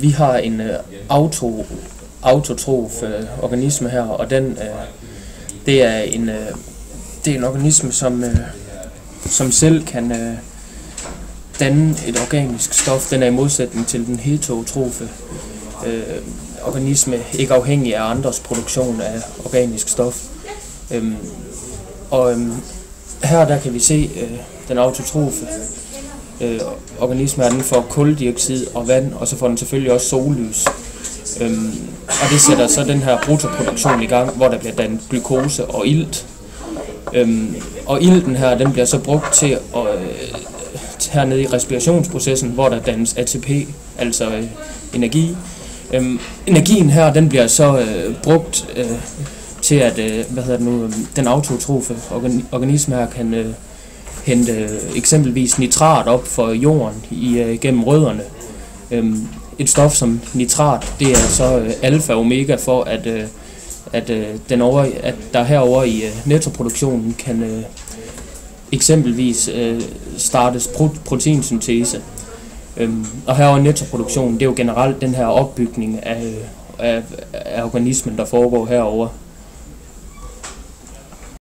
Vi har en autotrof organisme her, og det er en organisme, som selv kan danne et organisk stof. Den er i modsætning til den heterotrofe organisme, ikke afhængig af andres produktion af organisk stof. Her der kan vi se den autotrofe organisme her, den får kuldioxid og vand, og så får den selvfølgelig også sollys. Og det sætter så den her bruttoproduktion i gang, hvor der bliver dannet glukose og ilt. Og ilten her, den bliver så brugt til at hernede i respirationsprocessen, hvor der dannes ATP, altså energi. Energien her, den bliver så brugt til at den autotrofe organisme her kan hente eksempelvis nitrat op for jorden gennem rødderne. Et stof som nitrat, det er så alfa og omega for at der herovre i nettoproduktionen kan eksempelvis startes proteinsyntese. Og herovre i nettoproduktionen, det er jo generelt den her opbygning af organismen, der foregår herovre.